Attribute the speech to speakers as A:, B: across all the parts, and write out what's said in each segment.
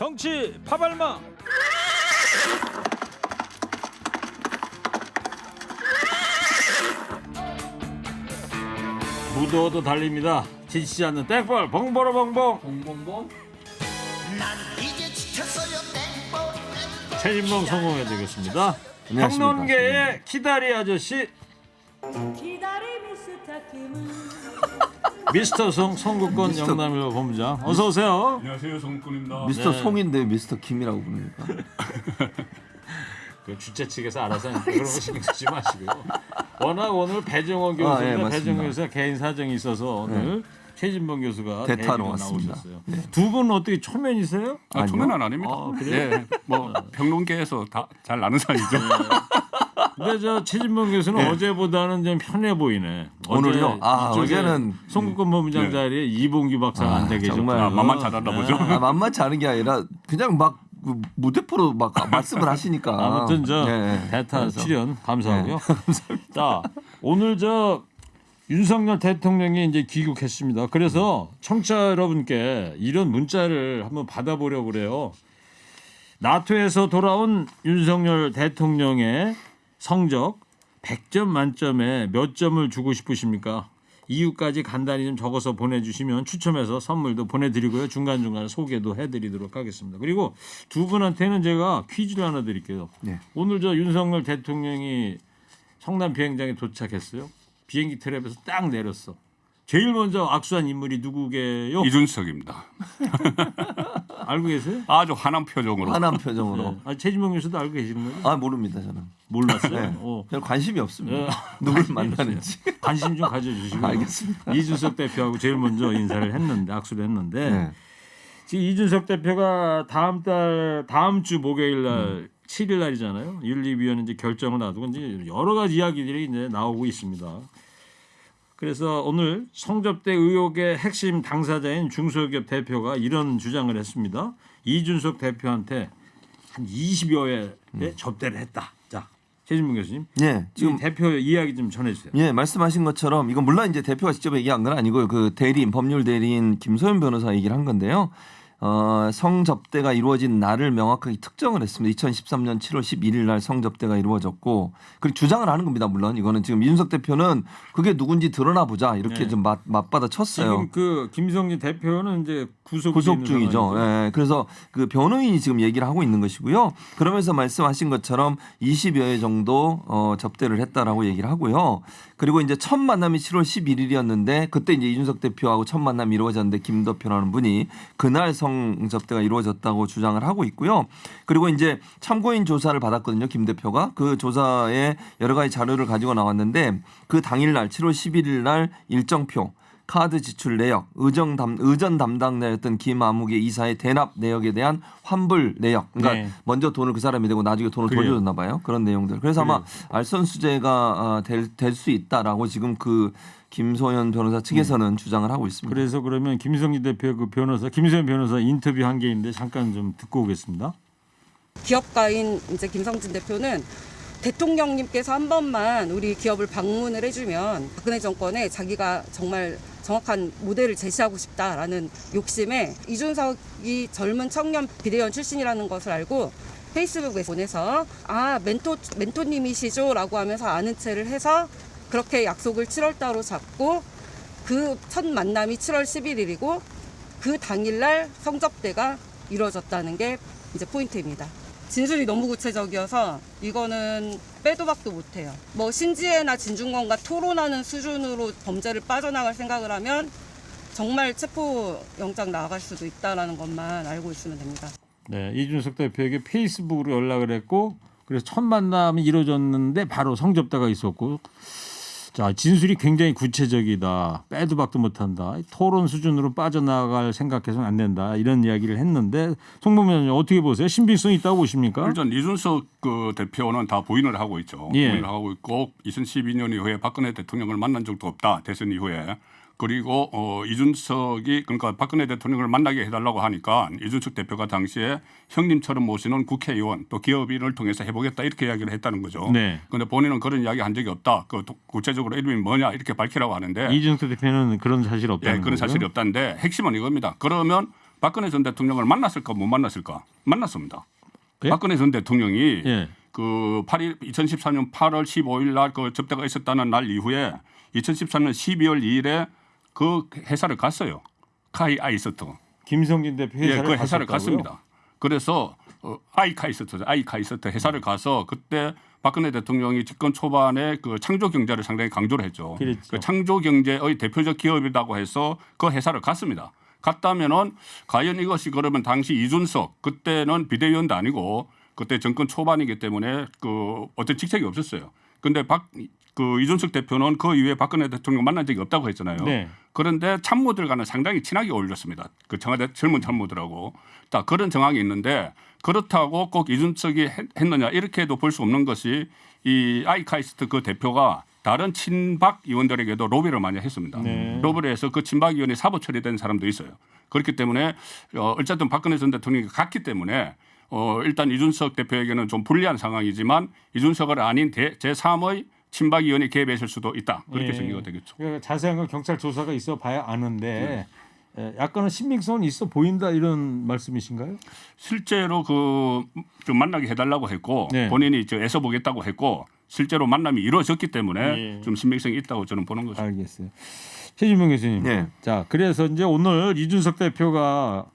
A: 정치 파발마. 무더워도 달립니다. 지치지 않는 땡벌 봉보로봉봉.
B: 봉봉봉.
A: 최진봉 성공해드리겠습니다.
B: 안녕하십니까.
A: 평론계의 기다리 아저씨 미스터 송 송국권 영남일보 본부장 어서 오세요.
C: 안녕하세요, 송군입니다.
B: 미스터
A: 네.
B: 송인데 미스터 김이라고 부르니까.
A: 그 주최 측에서 알아서 하니까 그런 거 신경 쓰지 마시고요. 워낙 오늘 배정호 교수가
B: 맞습니다.
A: 배정호 교수가 개인 사정이 있어서 오늘 최진봉 교수가
B: 대타로
A: 대리로
B: 왔습니다.
A: 나오셨어요. 두 분은 어떻게 초면이세요?
C: 초면은 아닙니다.
A: 아, 그래요?
C: 예, 뭐 평론계에서 다 잘 아는 사이죠.
A: 근데 저 최진봉 교수는 어제보다는 좀 편해 보이네.
B: 오늘요? 아,
A: 이쪽에
B: 어제는
A: 송국권 본부장
C: 네.
A: 자리에 이봉규 박사가 앉아 계셨고
B: 정말.
C: 맘만 잘하나 보죠.
B: 만만치 않은 게 아니라 그냥 막그 무대포로 막 말씀을 하시니까.
A: 아무튼 저
B: 네.
A: 대타
B: 그래서.
A: 출연 감사하고요. 자, 오늘 저 윤석열 대통령이 이제 귀국했습니다. 그래서 청취자 여러분께 이런 문자를 한번 받아보려고 그래요. 나토에서 돌아온 윤석열 대통령의 성적 100점 만점에 몇 점을 주고 싶으십니까? 이유까지 간단히 좀 적어서 보내주시면 추첨해서 선물도 보내드리고요. 중간중간 소개도 해드리도록 하겠습니다. 그리고 두 분한테는 제가 퀴즈를 하나 드릴게요.
B: 네.
A: 오늘 저 윤석열 대통령이 성남 비행장에 도착했어요. 비행기 트랩에서 딱 내렸어. 제일 먼저 악수한 인물이 누구게요?
C: 이준석입니다.
A: 알고 계세요?
C: 아주 환한 표정으로.
B: 환한 표정으로.
A: 네. 아, 최진봉 교수도 알고 계시는 거예요?
B: 아 모릅니다 저는.
A: 몰랐어요.
B: 네.
A: 어.
B: 별 관심이 없습니다.
A: 네.
B: 누굴
A: 관심이
B: 만나는지.
A: 관심 좀 가져주시고.
B: 알겠습니다.
A: 이준석 대표하고 제일 먼저 인사를 했는데 악수를 했는데
B: 네.
A: 지금 이준석 대표가 다음 주 목요일 날 7일 날이잖아요. 윤리위원회 이제 결정을 놔두고 이제 여러 가지 이야기들이 이제 나오고 있습니다. 그래서 오늘 성접대 의혹의 핵심 당사자인 중소기업 대표가 이런 주장을 했습니다. 이준석 대표한테 한 20여 회의 접대를 했다. 자, 최진봉 교수님.
B: 예,
A: 지금
B: 지금
A: 대표 이야기 좀 전해주세요.
B: 예 말씀하신 것처럼 이건 물론 이제 대표가 직접 얘기한 건 아니고요. 그 대리인 법률 대리인 김소연 변호사 얘기를 한 건데요. 성접대가 이루어진 날을 명확하게 특정을 했습니다. 2013년 7월 11일 날 성접대가 이루어졌고 그리고 주장을 하는 겁니다. 물론 이거는 지금 이준석 대표는 그게 누군지 드러나 보자 이렇게
A: 네.
B: 좀 맞받아 쳤어요.
A: 지금 그 김성진 대표는 이제
B: 구속 중이죠. 예, 그래서 그 변호인이 지금 얘기를 하고 있는 것이고요. 그러면서 말씀하신 것처럼 20여 회 정도 접대를 했다라고 얘기를 하고요. 그리고 이제 첫 만남이 7월 11일이었는데 그때 이제 이준석 대표하고 첫 만남이 이루어졌는데 김 대표라는 분이 그날 성접대가 이루어졌다고 주장을 하고 있고요. 그리고 이제 참고인 조사를 받았거든요. 김 대표가 그 조사에 여러 가지 자료를 가지고 나왔는데 그 당일날 7월 11일 날 일정표 카드 지출 내역, 의전 담당자였던 김아무개 이사의 대납 내역에 대한 환불 내역. 그러니까
A: 네.
B: 먼저 돈을 그 사람이 내고 나중에 돈을
A: 그래요.
B: 돌려줬나 봐요. 그런 내용들. 그래서 아마 알선수재가 될 수 있다라고 지금 그 김소연 변호사 측에서는 주장을 하고 있습니다.
A: 그래서 그러면 김성진 대표 그 변호사 김소연 변호사 인터뷰 한 게 있는데 잠깐 좀 듣고 오겠습니다.
D: 기업가인 이제 김성진 대표는 대통령님께서 한 번만 우리 기업을 방문을 해주면 박근혜 정권에 자기가 정말 정확한 모델을 제시하고 싶다라는 욕심에 이준석이 젊은 청년 비대위원 출신이라는 것을 알고 페이스북에 보내서 멘토님이시죠라고 하면서 아는 체를 해서 그렇게 약속을 7월 달로 잡고 그 첫 만남이 7월 11일이고 그 당일날 성접대가 이루어졌다는 게 이제 포인트입니다. 진술이 너무 구체적이어서 이거는 빼도 박도 못해요. 뭐 신지혜나 진중권과 토론하는 수준으로 범죄를 빠져나갈 생각을 하면 정말 체포영장 나갈 수도 있다는 것만 알고 있으면 됩니다.
A: 네, 이준석 대표에게 페이스북으로 연락을 했고 그래서 첫 만남이 이루어졌는데 바로 성접대가 있었고 자 진술이 굉장히 구체적이다. 빼도 박도 못한다. 토론 수준으로 빠져나갈 생각해서는 안 된다. 이런 이야기를 했는데 송 본부장님 어떻게 보세요? 신빙성이 있다고 보십니까?
C: 일단 이준석 그 대표는 다 부인을 하고 있죠.
A: 예.
C: 부인을 하고 있고 2012년 이후에 박근혜 대통령을 만난 적도 없다. 대선 이후에. 그리고 이준석이 그러니까 박근혜 대통령을 만나게 해달라고 하니까 이준석 대표가 당시에 형님처럼 모시는 국회의원 또 기업인을 통해서 해보겠다 이렇게 이야기를 했다는 거죠.
A: 네.
C: 그런데 본인은 그런 이야기 한 적이 없다. 그 구체적으로 이름이 뭐냐 이렇게 밝히라고 하는데
A: 이준석 대표는 그런 사실 없다는
C: 예, 그런
A: 거고요.
C: 사실이 없다는데 핵심은 이겁니다. 그러면 박근혜 전 대통령을 만났을까 못 만났을까? 만났습니다.
A: 예?
C: 박근혜 전 대통령이
A: 예.
C: 그 2014년 8월 15일 날 그 접대가 있었다는 날 이후에 2014년 12월 2일에 그 회사를 갔어요. 카이 아이서트.
A: 김성진 대표 회사를
C: 그 회사를
A: 갔었다고요?
C: 갔습니다. 그래서 아이카이서트 회사를 가서 그때 박근혜 대통령이 집권 초반에 그 창조 경제를 상당히 강조를 했죠.
A: 그랬죠.
C: 그 창조 경제의 대표적 기업이라고 해서 그 회사를 갔습니다. 갔다면은 과연 이것이 그러면 당시 이준석 그때는 비대위원도 아니고 그때 정권 초반이기 때문에 그 어떤 직책이 없었어요. 근데 그 이준석 대표는 그 이후에 박근혜 대통령 만난 적이 없다고 했잖아요.
A: 네.
C: 그런데 참모들과는 상당히 친하게 어울렸습니다. 그 청와대 젊은 참모들하고 딱 그런 정황이 있는데 그렇다고 꼭 이준석이 했느냐 이렇게도 볼 수 없는 것이 이 아이카이스트 그 대표가 다른 친박 의원들에게도 로비를 많이 했습니다.
A: 네.
C: 로비를 해서 그 친박 의원이 사보 처리된 사람도 있어요. 그렇기 때문에 어쨌든 박근혜 전 대통령이 갔기 때문에 일단 이준석 대표에게는 좀 불리한 상황이지만 이준석을 아닌 제3의 친박 의원이 개입했을 수도 있다. 그렇게
A: 예.
C: 생각이 되겠죠.
A: 그러니까 자세한 건 경찰 조사가 있어 봐야 아는데 약간은 신빙성은 있어 보인다 이런 말씀이신가요?
C: 실제로 좀 만나게 해달라고 했고
A: 네.
C: 본인이 애써 보겠다고 했고 실제로 만남이 이루어졌기 때문에
A: 예.
C: 좀 신빙성이 있다고 저는 보는 거죠.
A: 알겠어요. 최진봉 교수님.
B: 네.
A: 자, 그래서 이제 오늘 이준석 대표가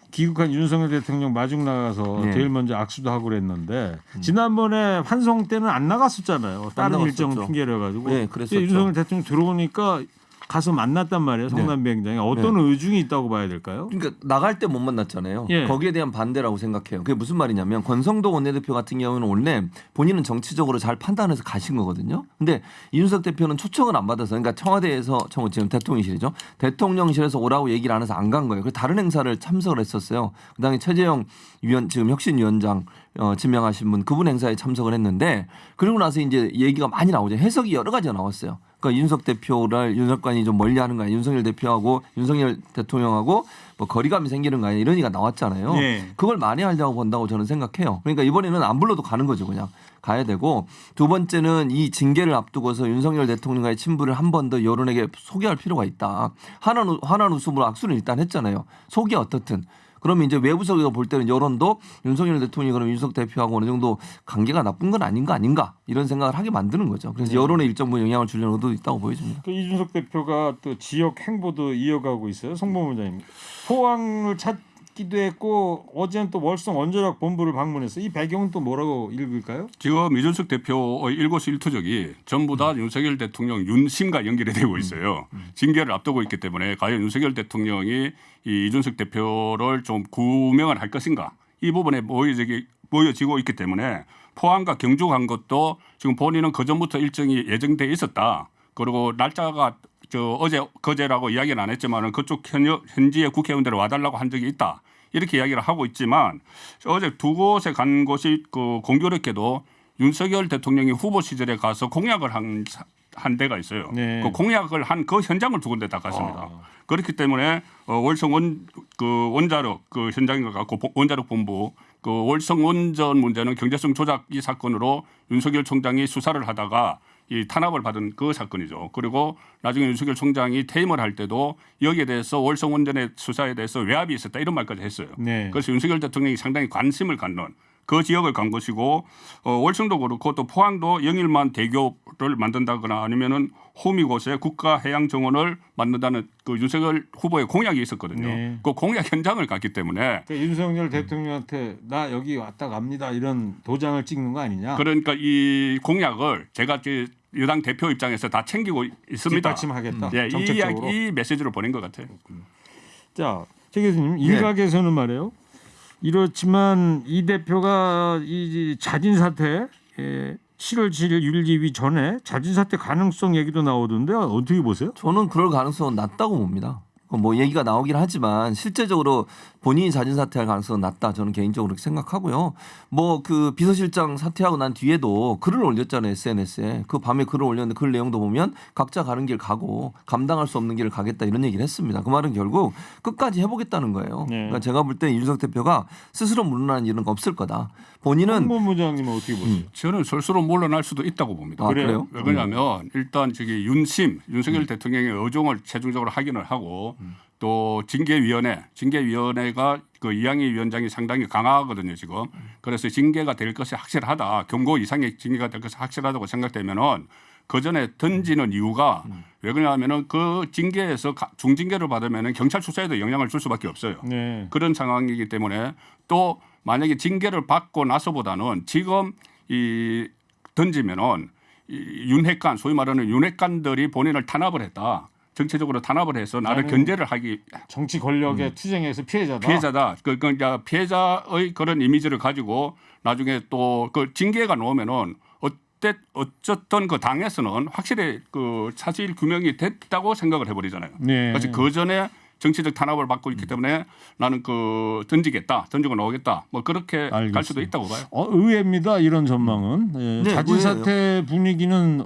A: 귀국한 윤석열 대통령 마중 나가서
B: 네.
A: 제일 먼저 악수도 하고 그랬는데 지난번에 환송 때는 안 나갔었잖아요. 다른
B: 나갔었죠.
A: 일정 핑계를 가지고.
B: 네, 그랬었죠.
A: 윤석열 대통령 들어오니까 가서 만났단 말이에요. 성남 비행장에. 어떤 의중이 있다고 봐야 될까요?
B: 그러니까 나갈 때 못 만났잖아요.
A: 예.
B: 거기에 대한 반대라고 생각해요. 그게 무슨 말이냐면 권성동 원내대표 같은 경우는 원래 본인은 정치적으로 잘 판단해서 가신 거거든요. 근데 이준석 대표는 초청을 안 받아서 그러니까 청와대에서 지금 대통령실이죠. 대통령실에서 오라고 얘기를 안 해서 안 간 거예요. 그래서 다른 행사를 참석을 했었어요. 그다음에 최재형 지금 혁신위원장 지명하신 분 그분 행사에 참석을 했는데 그리고 나서 이제 얘기가 많이 나오죠. 해석이 여러 가지가 나왔어요. 그러니까 이준석 대표를 윤석관이 좀 멀리하는 거 아니야? 윤석열 대표하고 윤석열 대통령하고 뭐 거리감이 생기는 거 아니야? 이런 얘기가 나왔잖아요.
A: 네.
B: 그걸 만회하려고 본다고 저는 생각해요. 그러니까 이번에는 안 불러도 가는 거죠, 그냥 가야 되고 두 번째는 이 징계를 앞두고서 윤석열 대통령과의 친분을 한 번 더 여론에게 소개할 필요가 있다. 환한 웃음으로 악수를 일단 했잖아요. 속이 어떻든. 그러면 이제 외부석에서 볼 때는 여론도 윤석열 대통령이 그럼 윤석 대표하고 어느 정도 관계가 나쁜 건 아닌가 이런 생각을 하게 만드는 거죠. 그래서 여론에 일정 부분 영향을 주려는 의도도 있다고 보여집니다.
A: 그 이준석 대표가 또 지역 행보도 이어가고 있어요. 송보문장님. 포항을 찾기도 했고 어제는 또 월성 원자력 본부를 방문해서 이 배경은 또 뭐라고 읽을까요?
C: 지금 이준석 대표의 일거수일투족이 전부 다 윤석열 대통령 윤심과 연결이 되고 있어요. 징계를 앞두고 있기 때문에 과연 윤석열 대통령이 이 이준석 대표를 좀 구명을 할 것인가 이 부분에 모여지고 있기 때문에 포항과 경주 간 것도 지금 본인은 그전부터 일정이 예정돼 있었다. 그리고 날짜가 그제라고 이야기는 안 했지만 그쪽 현지의 국회의원들을 와달라고 한 적이 있다. 이렇게 이야기를 하고 있지만 어제 두 곳에 간 곳이 그 공교롭게도 윤석열 대통령이 후보 시절에 가서 공약을 한 데가 있어요.
A: 네.
C: 그 공약을 한 그 현장을 두 군데 다 갔습니다. 그렇기 때문에 월성 원자력 그 현장인 것 같고 원자력 본부 그 월성 원전 문제는 경제성 조작 이 사건으로 윤석열 총장이 수사를 하다가 이 탄압을 받은 그 사건이죠. 그리고 나중에 윤석열 총장이 퇴임을 할 때도 여기에 대해서 월성 원전의 수사에 대해서 외압이 있었다 이런 말까지 했어요.
A: 네.
C: 그래서 윤석열 대통령이 상당히 관심을 갖는 그 지역을 간 것이고 월성도 그렇고 또 포항도 영일만 대교를 만든다거나 아니면은 호미 곳에 국가해양정원을 만든다는 그 윤석열 후보의 공약이 있었거든요.
A: 네.
C: 그 공약 현장을 갔기 때문에
A: 그러니까 윤석열 대통령한테 나 여기 왔다 갑니다 이런 도장을 찍는 거 아니냐?
C: 그러니까 이 공약을 제가 여당 대표 입장에서 다 챙기고 있습니다.
A: 뒷받침하겠다.
C: 예,
A: 정책적으로.
C: 이 메시지를 보낸 것 같아요.
A: 자, 최 교수님 일각에서는 말이에요. 이렇지만 이 대표가 이 자진 사퇴 7월 7일 윤리위 전에 자진 사퇴 가능성 얘기도 나오던데 어떻게 보세요?
B: 저는 그럴 가능성은 낮다고 봅니다. 뭐 얘기가 나오긴 하지만 실제적으로 본인이 자진 사퇴할 가능성은 낮다. 저는 개인적으로 그렇게 생각하고요. 뭐 그 비서실장 사퇴하고 난 뒤에도 글을 올렸잖아요. SNS에. 그 밤에 글을 올렸는데 그 내용도 보면 각자 가는 길 가고 감당할 수 없는 길을 가겠다 이런 얘기를 했습니다. 그 말은 결국 끝까지 해보겠다는 거예요.
A: 네.
B: 그러니까 제가 볼 때 윤석 대표가 스스로 물러나는 일은 없을 거다. 본인은
A: 홍보부장님은 어떻게 보세요?
C: 저는 스스로 물러날 수도 있다고 봅니다.
B: 아, 그래요?
C: 왜냐하면 일단 윤석열 대통령의 의중을 최종적으로 확인을 하고 또 징계위원회가 그 이양희 위원장이 상당히 강하거든요 지금. 그래서 징계가 될 것이 확실하다. 경고 이상의 징계가 될 것이 확실하다고 생각되면은 그 전에 던지는 이유가 왜 그러냐면은 그 징계에서 중징계를 받으면은 경찰 수사에도 영향을 줄 수밖에 없어요.
A: 네.
C: 그런 상황이기 때문에 또 만약에 징계를 받고 나서보다는 지금 이 던지면은 이 윤핵관 소위 말하는 윤핵관들이 본인을 탄압을 했다. 정치적으로 탄압을 해서 나를
A: 나는
C: 견제를 하기
A: 정치 권력의 투쟁에서 피해자다.
C: 피해자다. 그 이제 피해자의 그런 이미지를 가지고 나중에 또 그 징계가 나오면은 어쨌든 그 당에서는 확실히 그 사실 규명이 됐다고 생각을 해버리잖아요.
A: 네.
C: 그래서 그 전에 정치적 탄압을 받고 있기 때문에 나는 그 던지고 나오겠다. 뭐 그렇게 갈
A: 알겠습니다.
C: 수도 있다고 봐요.
A: 의외입니다. 이런 전망은. 예,
B: 네,
A: 자진 사퇴 분위기는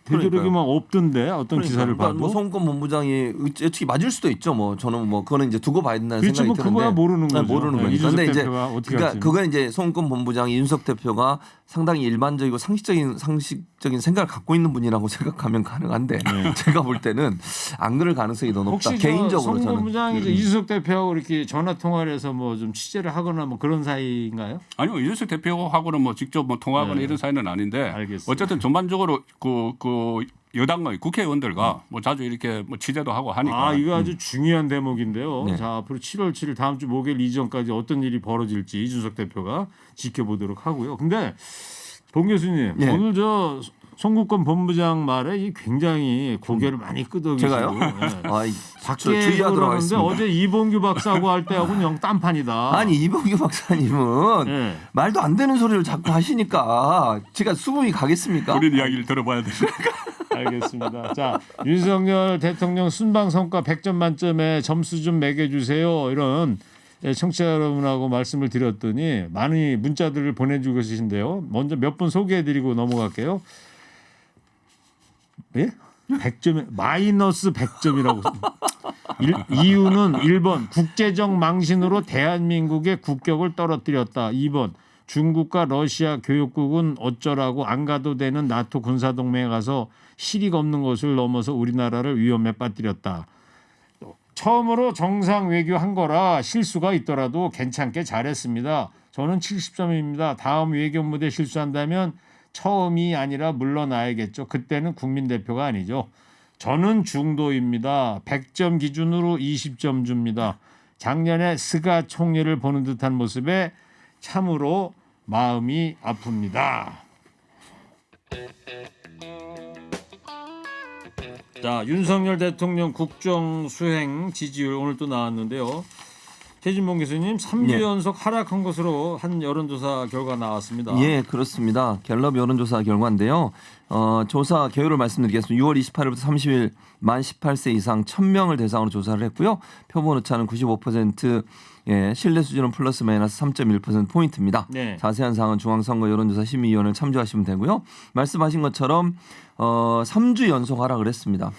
A: 되도록이면 없던데 어떤 기사를
B: 그러니까
A: 봐도.
B: 뭐 송권 본부장이 예측이 맞을 수도 있죠. 뭐 저는 뭐 그거는 이제 두고 봐야 된다는
A: 그렇지,
B: 생각이
A: 뭐
B: 드는데
A: 그거야 모르는 거죠.
B: 모르는
A: 네,
B: 거니까.
A: 이준석
B: 근데 이제
A: 대표가 어떻게
B: 그러니까
A: 할지는.
B: 그건 이제 송권 본부장이 윤석 대표가 상당히 일반적이고 상식적인 생각을 갖고 있는 분이라고 생각하면 가능한데 제가 볼 때는 안 그럴 가능성이 더 높다.
A: 혹시
B: 개인적으로
A: 송
B: 저는.
A: 본부장이 이준석 대표하고 이렇게 전화 통화를 해서 뭐 좀 취재를 하거나 뭐 그런 사이인가요?
C: 아니요, 이준석 대표하고는 뭐 직접 뭐 통화하거나
A: 네.
C: 이런 사이는 아닌데
A: 알겠습니다.
C: 어쨌든 전반적으로 그 여당의 국회의원들과 뭐 자주 이렇게 뭐 취재도 하고 하니까.
A: 아, 이거 아주 중요한 대목인데요.
B: 네.
A: 자, 앞으로 7월 7일 다음 주 목요일 이전까지 어떤 일이 벌어질지 이준석 대표가 지켜보도록 하고요. 근데 본 교수님
B: 네.
A: 오늘 저 송국권 본부장 말에 이 굉장히 고개를 많이 끄덕이시고
B: 제가요?
A: 예.
B: 저
A: 밖에
B: 주의하도록
A: 그러는데
B: 하겠습니다.
A: 어제 이봉규 박사하고 할 때하고는 영 딴판이다.
B: 아니 이봉규 박사님은
A: 예.
B: 말도 안 되는 소리를 자꾸 하시니까 제가 수긍이 가겠습니까?
C: 본인 이야기를 들어봐야 되니까.
A: 알겠습니다. 자, 윤석열 대통령 순방 성과 100점 만점에 점수 좀 매겨주세요. 이런 청취자 여러분하고 말씀을 드렸더니 많이 문자들을 보내주고 계신데요. 먼저 몇 분 소개해드리고 넘어갈게요. 예? 100점에 마이너스 100점이라고. 이유는 1번 국제적 망신으로 대한민국의 국격을 떨어뜨렸다. 2번 중국과 러시아 교육국은 어쩌라고 안 가도 되는 나토 군사동맹에 가서 실익 없는 것을 넘어서 우리나라를 위험에 빠뜨렸다. 처음으로 정상 외교한 거라 실수가 있더라도 괜찮게 잘했습니다. 저는 70점입니다. 다음 외교 무대 실수한다면 처음이 아니라 물러나야겠죠. 그때는 국민대표가 아니죠. 저는 중도입니다. 100점 기준으로 20점 줍니다. 작년에 스가 총리를 보는 듯한 모습에 참으로 마음이 아픕니다. 자, 윤석열 대통령 국정 수행 지지율 오늘 또 나왔는데요. 최진봉 교수님 3주
B: 예.
A: 연속 하락한 것으로 한 여론조사 결과 나왔습니다.
B: 예, 그렇습니다. 갤럽 여론조사 결과인데요. 조사 개요를 말씀드리겠습니다. 6월 28일부터 30일 만 18세 이상 1000명을 대상으로 조사를 했고요. 표본 오차는 95%, 예, 신뢰 수준은 플러스 마이너스 3.1% 포인트입니다.
A: 네.
B: 자세한 사항은 중앙선거 여론조사 심의위원회를 참조하시면 되고요. 말씀하신 것처럼 3주 연속 하락을 했습니다.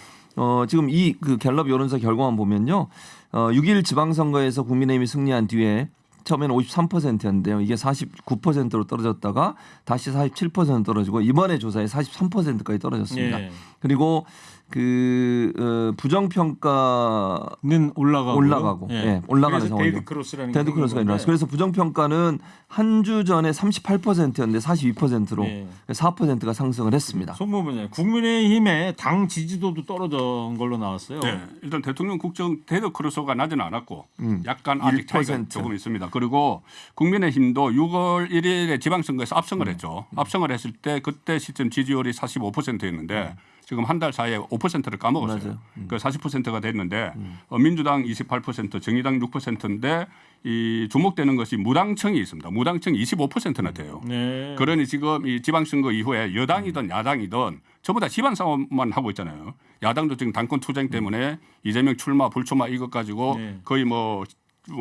B: 지금 이 그 갤럽 여론조사 결과만 보면요. 6일 지방선거에서 국민의힘이 승리한 뒤에 처음에는 53%였는데요. 이게 49%로 떨어졌다가 다시 47% 떨어지고 이번에 조사에 43%까지 떨어졌습니다.
A: 예.
B: 그리고 그 부정평가는 올라가고 예, 올라가는
A: 그래서
B: 상황이죠.
A: 데드크로스라는 게
B: 데드크로스가
A: 생긴
B: 일어났어요. 그래서 부정평가는 한 주 전에 38%였는데 42%로
A: 예.
B: 4%가 상승을 했습니다.
A: 송무부님 국민의힘의 당 지지도도 떨어진 걸로 나왔어요.
C: 네, 일단 대통령 국정 데드크로스가 나지는 않았고 약간 아직 차이가
B: 1%.
C: 조금 있습니다. 그리고 국민의힘도 6월 1일에 지방선거에서 압승을 했죠. 압승을 했을 때 그때 시점 지지율이 45%였는데 지금 한 달 사이에 5%를 까먹었어요.
B: 맞아요.
C: 그 40%가 됐는데 민주당 28%, 정의당 6%인데 이 주목되는 것이 무당청이 있습니다. 무당청이 25%나 돼요.
A: 네.
C: 그러니 지금 이 지방선거 이후에 여당이든 야당이든 전부 다 집안 싸움만 하고 있잖아요. 야당도 지금 당권 투쟁 때문에 이재명 출마 불출마 이것 가지고
A: 네.
C: 거의 뭐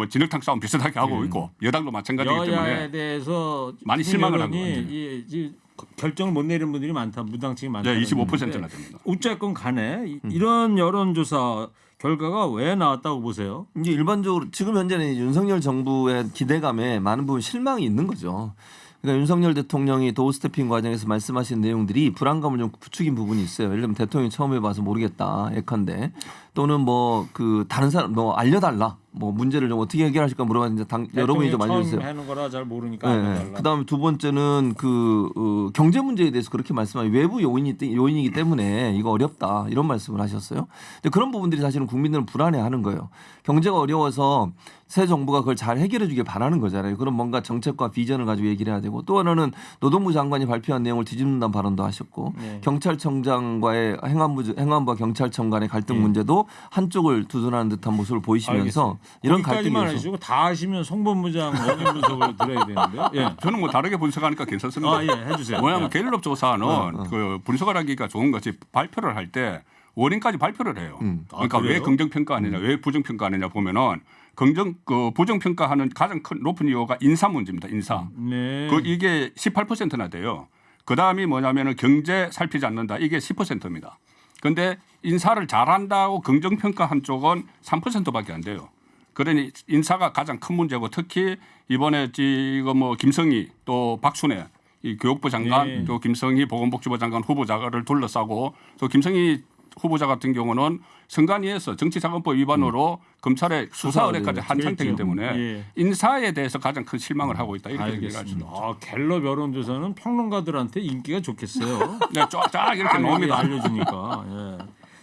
C: 진흙탕 싸움 비슷하게 하고 있고 여당도 마찬가지이기
A: 여야에
C: 때문에
A: 대해서
C: 많이 실망을 한 것
A: 여론이
C: 같아요.
A: 이 결정을 못 내리는 분들이 많다. 무당층이 많다.
C: 네, 25%나 됩니다.
A: 어쨌건 간에 이런 여론조사 결과가 왜 나왔다고 보세요?
B: 이제 일반적으로 지금 현재는 윤석열 정부의 기대감에 많은 부분 실망이 있는 거죠. 그러니까 윤석열 대통령이 도어 스태핑 과정에서 말씀하신 내용들이 불안감을 좀 부추긴 부분이 있어요. 예를 들면 대통령이 처음 해봐서 모르겠다, 예컨대 또는 뭐 그 다른 사람 뭐 알려달라, 뭐 문제를 좀 어떻게 해결하실까 물어봤는데 여러분이 좀 알려주세요.
A: 처음 하는 거라 잘 모르니까
B: 네.
A: 알려달라.
B: 그다음에 두 번째는 경제 문제에 대해서 그렇게 말씀하신 외부 요인이기 때문에 이거 어렵다 이런 말씀을 하셨어요. 근데 그런 부분들이 사실은 국민들은 불안해하는 거예요. 경제가 어려워서 새 정부가 그걸 잘 해결해 주길 바라는 거잖아요. 그럼 뭔가 정책과 비전을 가지고 얘기를 해야 되고 또 하나는 노동부 장관이 발표한 내용을 뒤집는다는 발언도 하셨고
A: 네.
B: 경찰청장과의 행안부와 경찰청 간의 갈등
A: 네.
B: 문제도 한쪽을 두둔하는 듯한 모습을 보이시면서
A: 알겠습니다.
B: 이런
A: 거기까지만
B: 갈등이
A: 하시고 다 하시면 송본부장 원인 분석을 들어야 되는데요. 예.
C: 저는 뭐 다르게 분석하니까 괜찮습니다.
A: 아, 예, 해주세요.
C: 뭐냐면
A: 예.
C: 갤럽 조사는 그 분석을 하기가 좋은 것이 발표를 할 때 원인까지 발표를 해요. 그러니까 왜
A: 그래요?
C: 긍정 평가하느냐, 왜 부정 평가하느냐 보면은 부정 평가하는 가장 큰 높은 이유가 인사 문제입니다. 인사.
A: 네.
C: 이게 18%나 돼요. 그 다음이 뭐냐면은 경제 살피지 않는다. 이게 10%입니다. 그런데 인사를 잘한다고 긍정 평가한 쪽은 3%밖에 안 돼요. 그러니 인사가 가장 큰 문제고 특히 이번에 지금 뭐 김성희 또 박순애 이 교육부 장관
A: 네.
C: 또 김성희 보건복지부 장관 후보자를 둘러싸고 또 김성희 후보자 같은 경우는 선관위에서 정치자금법 위반으로 검찰에 수사 의뢰까지 한
A: 그랬죠.
C: 상태이기 때문에
A: 예.
C: 인사에 대해서 가장 큰 실망을 하고 있다 이렇게 얘기할 수
A: 알겠습니다.
C: 있죠.
A: 아, 갤럽 여론조사는 평론가들한테 인기가 좋겠어요.
C: 네, 쫙 이렇게 나옵니다.
A: 알려주니까. 예.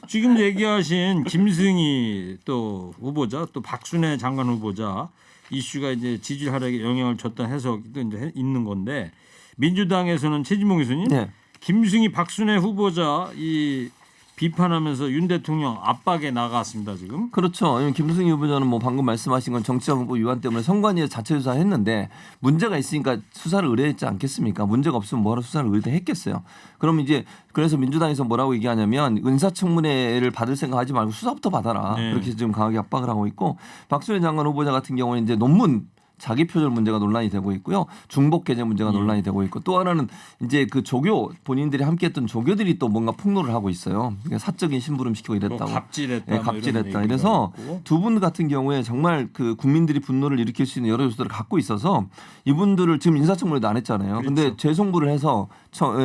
A: 지금 얘기하신 김승희 또 후보자 또 박순애 장관 후보자 이슈가 이제 지지율 하락에 영향을 줬다는 해석도 이제 있는 건데 민주당에서는 최진봉 교수님
B: 네.
A: 김승희 박순애 후보자 이 비판하면서 윤 대통령 압박에 나갔습니다 지금.
B: 그렇죠. 김승희 후보자는 뭐 방금 말씀하신 건 정치자금법 위반 때문에 선관위에 자체 수사했는데 문제가 있으니까 수사를 의뢰했지 않겠습니까? 문제가 없으면 뭐하러 수사를 의뢰했겠어요. 그럼 이제 그래서 민주당에서 뭐라고 얘기하냐면 인사청문회를 받을 생각하지 말고 수사부터 받아라.
A: 네.
B: 그렇게 지금 강하게 압박을 하고 있고 박순애 장관 후보자 같은 경우는 이제 논문 자기 표절 문제가 논란이 되고 있고요. 중복 개정 문제가 논란이 되고 있고 또 하나는 이제 그 조교 본인들이 함께했던 조교들이 또 뭔가 폭로를 하고 있어요. 그러니까 사적인 심부름 시키고 이랬다고.
A: 갑질했다.
B: 네,
A: 뭐
B: 갑질했다.
A: 이런
B: 이래서
A: 얘기가 있고.
B: 두 분 같은 경우에 정말 그 국민들이 분노를 일으킬 수 있는 여러 요소들을 갖고 있어서 이분들을 지금 인사청문회도 안 했잖아요. 근데
A: 그렇죠.
B: 재송부를 해서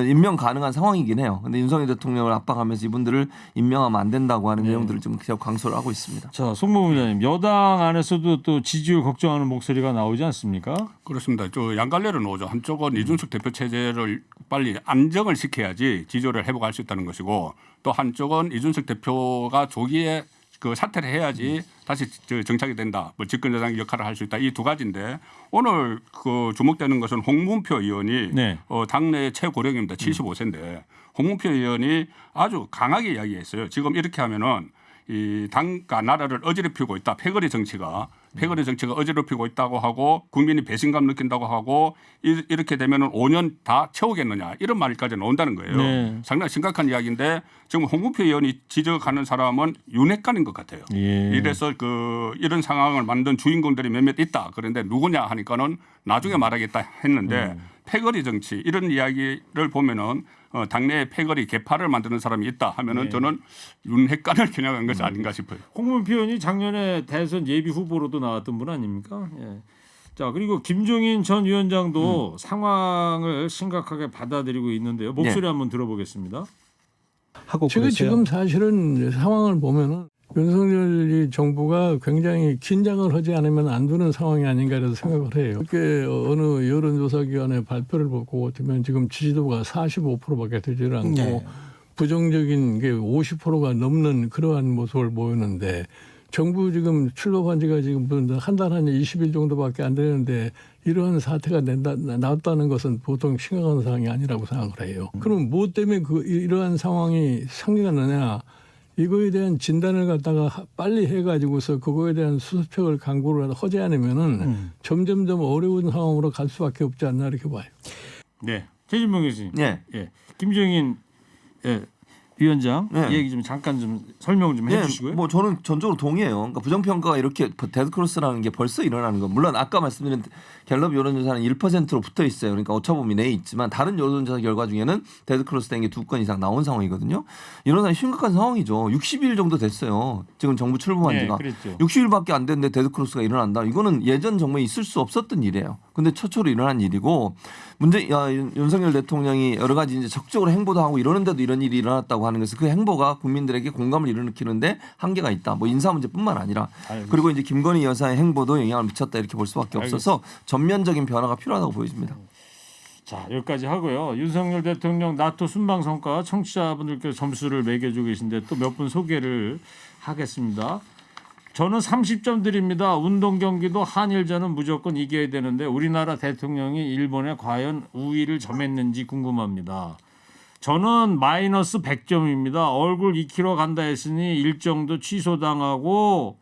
B: 임명 가능한 상황이긴 해요. 근데 윤석열 대통령을 압박하면서 이분들을 임명하면 안 된다고 하는 내용들을 지금 계속 강조를 하고 있습니다.
A: 자, 송보부장님 여당 안에서도 또 지지율 걱정하는 목소리가 나오지 않습니까?
C: 그렇습니다. 저 양갈래로 나오죠. 한쪽은 이준석 대표 체제를 빨리 안정을 시켜야지 지지율을 회복할 수 있다는 것이고 또 한쪽은 이준석 대표가 조기에 그 사퇴를 해야지 다시 정착이 된다. 뭐 집권 여당의 역할을 할 수 있다. 이 두 가지인데 오늘 그 주목되는 것은 홍문표 의원이
A: 네.
C: 당내 최고령입니다. 75세인데 홍문표 의원이 아주 강하게 이야기했어요. 지금 이렇게 하면은 이 당과 나라를 어지럽히고 있다. 패거리 정치가 어지럽히고 있다고 하고 국민이 배신감 느낀다고 하고 이렇게 되면은 5년 다 채우겠느냐 이런 말까지 나온다는 거예요.
A: 네.
C: 상당히 심각한 이야기인데 지금 홍문표 의원이 지적하는 사람은 윤핵관인 것 같아요.
A: 예.
C: 이래서 이런 상황을 만든 주인공들이 몇몇 있다. 그런데 누구냐 하니까는 나중에 말하겠다 했는데 패거리 정치 이런 이야기를 보면은 당내에 패거리 개파를 만드는 사람이 있다 하면은 저는 윤핵관을 겨냥한 것이 아닌가 싶어요.
A: 홍문표 의원이 작년에 대선 예비 후보로도 나왔던 분 아닙니까? 예. 자, 그리고 김종인 전 위원장도 상황을 심각하게 받아들이고 있는데요. 목소리 한번 들어보겠습니다.
E: 하고
F: 제가
E: 그러세요.
F: 지금 사실은 상황을 보면은 윤석열 정부가 굉장히 긴장을 하지 않으면 안 되는 상황이 아닌가 해서 생각을 해요. 이렇게 어느 여론조사기관의 발표를 보고 보면 지금 지지도가 45%밖에 되지를 않고
E: 네.
F: 부정적인 게 50%가 넘는 그러한 모습을 보이는데 정부 지금 출범한 지가 지금 한 달 한 20일 정도밖에 안 되는데 이러한 사태가 나왔다는 것은 보통 심각한 상황이 아니라고 생각을 해요. 그럼 뭐 때문에 이러한 상황이 생겨났느냐? 이거에 대한 진단을 갖다가 빨리 해가지고서 그거에 대한 수습책을 강구를 하지 않으면은 점점점 어려운 상황으로 갈 수밖에 없지 않나 이렇게 봐요.
A: 네. 최진봉 교수님.
B: 네.
A: 예. 김종인 위원장
B: 네.
A: 얘기 좀 잠깐 좀 설명을 좀 해주시고요.
B: 뭐 저는 전적으로 동의해요. 그러니까 부정평가가 이렇게 데드크로스라는 게 벌써 일어나는 거. 물론 아까 말씀드린 갤럽 여론조사는 1%로 붙어 있어요. 그러니까 오차범위 내에 있지만 다른 여론조사 결과 중에는 데드크로스 된 게 2건 이상 나온 상황이거든요. 이런 상황이 심각한 상황이죠. 60일 정도 됐어요. 지금 정부 출범한
A: 네,
B: 지가.
A: 그랬죠.
B: 60일밖에 안 됐는데 데드크로스가 일어난다. 이거는 예전 정부에 있을 수 없었던 일이에요. 근데 초초로 일어난 일이고 윤석열 대통령이 여러 가지 이제 적극적으로 행보도 하고 이러는데도 이런 일이 일어났다고 하는 것은 그 행보가 국민들에게 공감을 일으키는데 한계가 있다. 뭐 인사 문제뿐만 아니라 그리고 이제 김건희 여사의 행보도 영향을 미쳤다 이렇게 볼 수밖에 없어서 전면적인 변화가 필요하다고 보여집니다.
A: 자, 여기까지 하고요. 윤석열 대통령 나토 순방 성과 청취자분들께 점수를 매겨주고 계신데 또 몇 분 소개를 하겠습니다. 저는 30점 드립니다. 운동 경기도 한일전은 무조건 이겨야 되는데 우리나라 대통령이 일본에 과연 우위를 점했는지 궁금합니다. 저는 마이너스 100점입니다. 얼굴 2kg 간다 했으니 일정도 취소당하고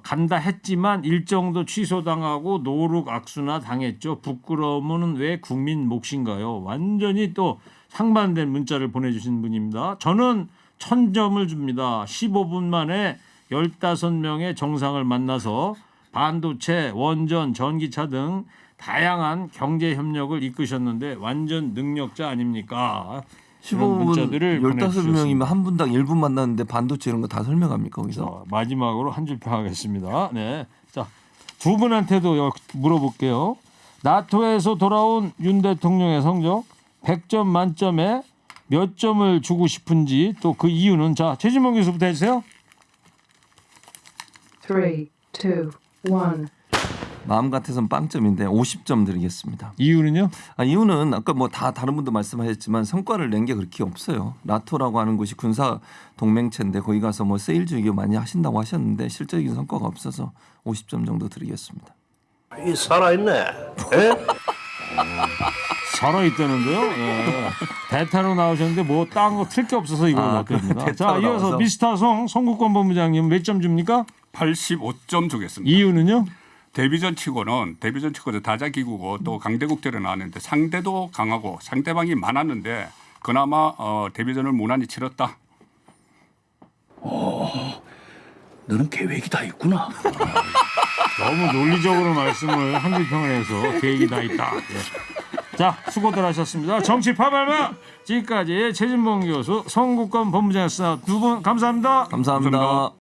A: 간다 했지만 일정도 취소당하고 노룩 악수나 당했죠. 부끄러움은 왜 국민 몫인가요? 완전히 또 상반된 문자를 보내주신 분입니다. 저는 1000점을 줍니다. 15분 만에 15명의 정상을 만나서 반도체, 원전, 전기차 등 다양한 경제 협력을 이끄셨는데 완전 능력자 아닙니까?
B: 15분 15명이면 한 분당 1분 만났는데 반도체 이런 거 다 설명합니까 거기서?
A: 자, 마지막으로 한 줄평 하겠습니다. 네, 자, 두 분한테도 물어볼게요. 나토에서 돌아온 윤 대통령의 성적 100점 만점에 몇 점을 주고 싶은지 또 그 이유는 자 최진봉 교수부터 해주세요.
E: 3, 2, 1.
B: 마음 같아서는 빵점인데 50점 드리겠습니다.
A: 이유는요?
B: 이유는 아까 뭐 다 다른 분도 말씀하셨지만 성과를 낸 게 그렇게 없어요. 나토라고 하는 곳이 군사 동맹체인데 거기 가서 뭐 세일주의 많이 하신다고 하셨는데 실질적인 성과가 없어서 50점 정도 드리겠습니다.
G: 이 살아있네. 에?
A: 살아있다는데요. 예. 대타로 나오셨는데 뭐 딴 거 틀 게 없어서 이걸 맡깁니다. 자,
B: 대타로
A: 이어서
B: 나와서.
A: 미스터 송국권 본부장님 몇 점 줍니까?
C: 85점 주겠습니다.
A: 이유는요?
C: 데뷔전 치고는 다자기구고 또 강대국대로 나왔는데 상대도 강하고 상대방이 많았는데 그나마 데뷔전을 무난히 치렀다.
G: 너는 계획이 다 있구나.
A: 너무 논리적으로 말씀을 한줄평을 해서 계획이 다 있다. 예. 자, 수고들 하셨습니다. 정치 파발마 지금까지 최진봉 교수, 송국권 본부장이었습니다. 두 분 감사합니다.
B: 감사합니다.